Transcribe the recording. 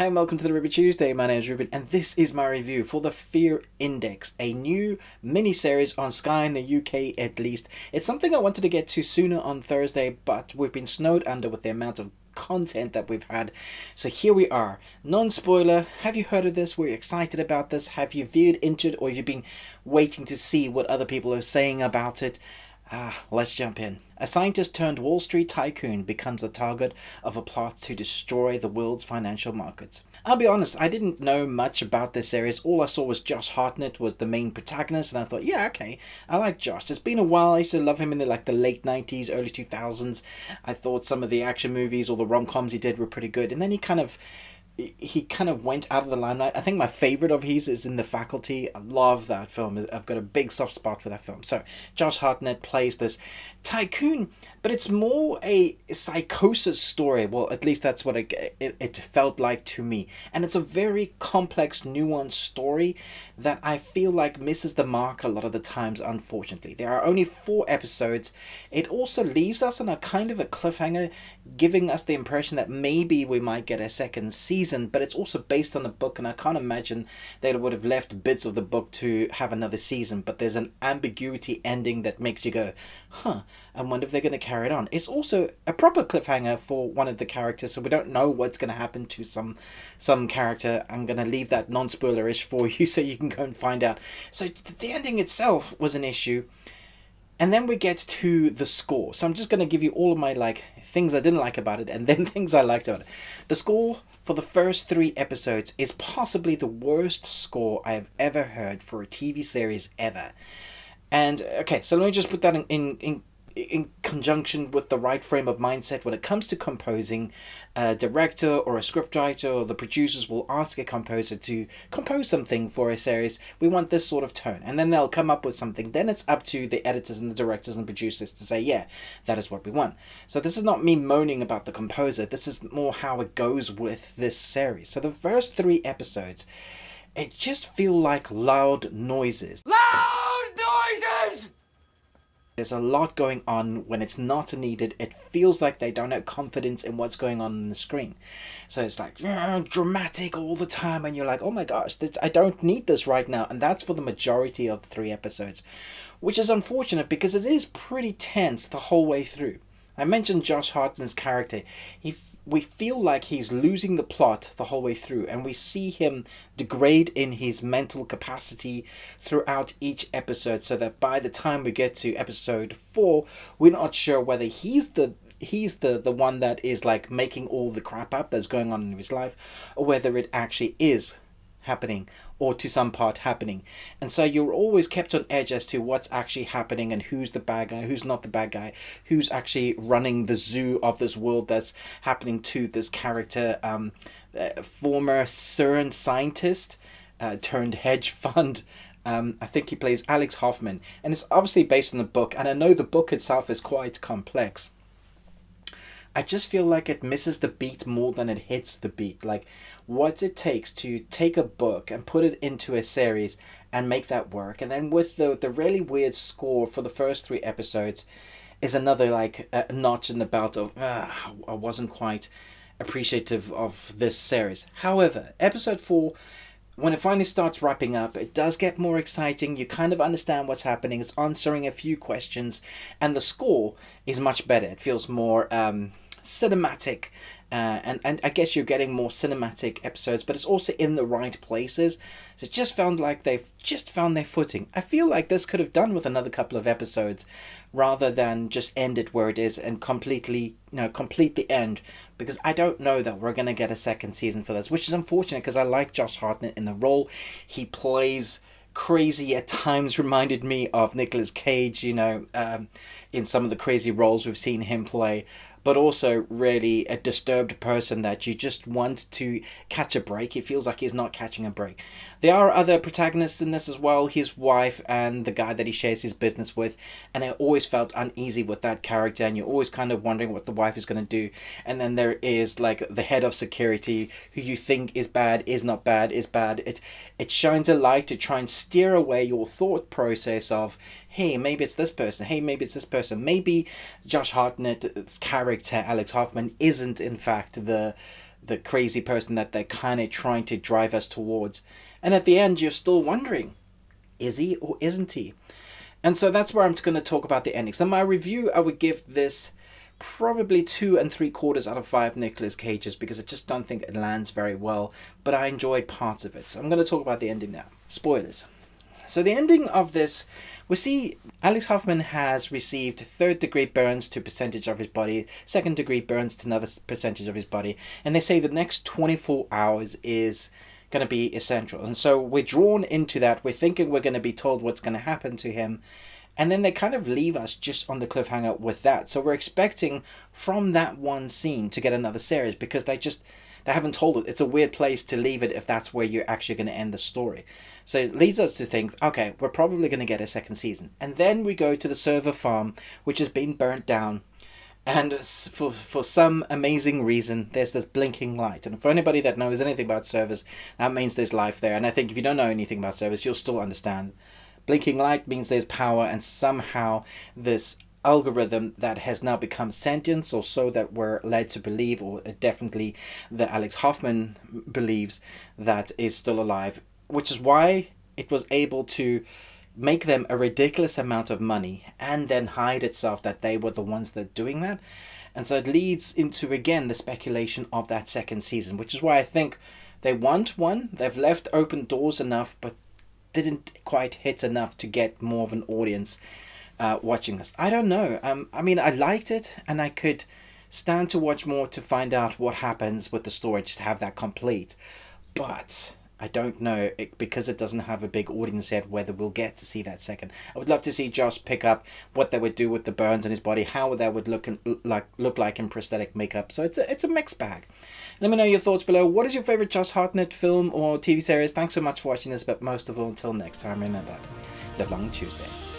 Hi and welcome to the Ruby Tuesday. My name is Ruben and this is my review for the Fear Index, a new mini-series on Sky in the UK at least. It's something I wanted to get to sooner on Thursday, but we've been snowed under with the amount of content that we've had. So here we are. Non-spoiler, have you heard of this? Were you excited about this? Have you veered into it, or have you been waiting to see what other people are saying about it? Let's jump in. A scientist turned Wall Street tycoon becomes the target of a plot to destroy the world's financial markets. I'll be honest, I didn't know much about this series. All I saw was Josh Hartnett was the main protagonist, and I thought, yeah, okay, I like Josh. It's been a while. I used to love him in the late 90s, early 2000s. I thought some of the action movies or the rom-coms he did were pretty good, and then he kind of went out of the limelight. I think my favorite of his is in The Faculty. I love that film. I've got a big soft spot for that film. So Josh Hartnett plays this tycoon, but it's more a psychosis story. Well, at least that's what it felt like to me. And it's a very complex, nuanced story that I feel like misses the mark a lot of the times, unfortunately. There are only 4 episodes. It also leaves us on a kind of a cliffhanger, giving us the impression that maybe we might get a second season, but it's also based on the book, and I can't imagine they would have left bits of the book to have another season, but there's an ambiguity ending that makes you go, I wonder if they're going to carry it on. It's also a proper cliffhanger for one of the characters, so we don't know what's going to happen to some character. I'm going to leave that non-spoilerish for you so you can go and find out. So the ending itself was an issue. And then we get to the score. So I'm just going to give you all of my things I didn't like about it and then things I liked about it. The score for the first 3 episodes is possibly the worst score I have ever heard for a TV series ever. And okay, so let me just put that in conjunction with the right frame of mindset. When it comes to composing, a director or a scriptwriter or the producers will ask a composer to compose something for a series. We want this sort of tone, and then they'll come up with something. Then it's up to the editors and the directors and producers to say, yeah, that is what we want. So this is not me moaning about the composer. This is more how it goes with this series. So the first 3 episodes, it just feel like loud noises. Loud noises! There's a lot going on when it's not needed. It feels like they don't have confidence in what's going on the screen. So it's like dramatic all the time, and you're like, oh my gosh, I don't need this right now. And that's for the majority of the 3 episodes, which is unfortunate because it is pretty tense the whole way through. I mentioned Josh Hartnett's character. We feel like he's losing the plot the whole way through, and we see him degrade in his mental capacity throughout each episode, so that by the time we get to episode 4, we're not sure whether he's the one that is making all the crap up that's going on in his life, or whether it actually is happening, or to some part happening. And so you're always kept on edge as to what's actually happening and who's the bad guy, who's not the bad guy, who's actually running the zoo of this world that's happening to this character, former CERN scientist turned hedge fund. I think he plays Alex Hoffman, and it's obviously based on the book, and I know the book itself is quite complex. I just feel like it misses the beat more than it hits the beat. Like, what it takes to take a book and put it into a series and make that work. And then with the really weird score for the first 3 episodes is another a notch in the belt of I wasn't quite appreciative of this series. However, episode 4, when it finally starts wrapping up, it does get more exciting. You kind of understand what's happening. It's answering a few questions, and the score is much better. It feels more cinematic, and I guess you're getting more cinematic episodes, but it's also in the right places. So it just found like they've just found their footing. I feel like this could have done with another couple of episodes, rather than just end it where it is and complete the end, because I don't know that we're going to get a second season for this, which is unfortunate because I like Josh Hartnett in the role. He plays crazy at times, reminded me of Nicolas Cage, in some of the crazy roles we've seen him play, but also really a disturbed person that you just want to catch a break. It feels like he's not catching a break. There are other protagonists in this as well, his wife and the guy that he shares his business with, and I always felt uneasy with that character, and you're always kind of wondering what the wife is going to do. And then there is the head of security, who you think is bad, is not bad, is bad. It shines a light to try and steer away your thought process of hey, maybe it's this person. Hey, maybe it's this person. Maybe Josh Hartnett's character, Alex Hoffman, isn't in fact the crazy person that they're kind of trying to drive us towards. And at the end, you're still wondering, is he or isn't he? And so that's where I'm going to talk about the endings. In my review, I would give this probably 2 3/4 out of 5 Nicolas Cages, because I just don't think it lands very well, but I enjoyed parts of it. So I'm going to talk about the ending now. Spoilers. So the ending of this, we see Alex Hoffman has received 3rd-degree burns to a percentage of his body, 2nd-degree burns to another percentage of his body, and they say the next 24 hours is going to be essential. And so we're drawn into that. We're thinking we're going to be told what's going to happen to him. And then they kind of leave us just on the cliffhanger with that. So we're expecting from that one scene to get another series, because they haven't told it. It's a weird place to leave it if that's where you're actually going to end the story. So it leads us to think, okay, we're probably going to get a 2nd season. And then we go to the server farm, which has been burnt down. And for some amazing reason, there's this blinking light. And for anybody that knows anything about servers, that means there's life there. And I think if you don't know anything about servers, you'll still understand. Blinking light means there's power, and somehow this algorithm that has now become sentient, or so that we're led to believe, or definitely that Alex Hoffman believes, that is still alive, which is why it was able to make them a ridiculous amount of money and then hide itself that they were the ones that are doing that. And so it leads into, again, the speculation of that 2nd season, which is why I think they want one. They've left open doors enough, but didn't quite hit enough to get more of an audience watching this. I don't know. I mean, I liked it, and I could stand to watch more to find out what happens with the story, just to have that complete. But I don't know, because it doesn't have a big audience yet, whether we'll get to see that 2nd. I would love to see Josh pick up what they would do with the burns on his body, how that would look like in prosthetic makeup. So it's a mixed bag. Let me know your thoughts below. What is your favorite Josh Hartnett film or TV series? Thanks so much for watching this, but most of all, until next time, remember, live long Tuesday.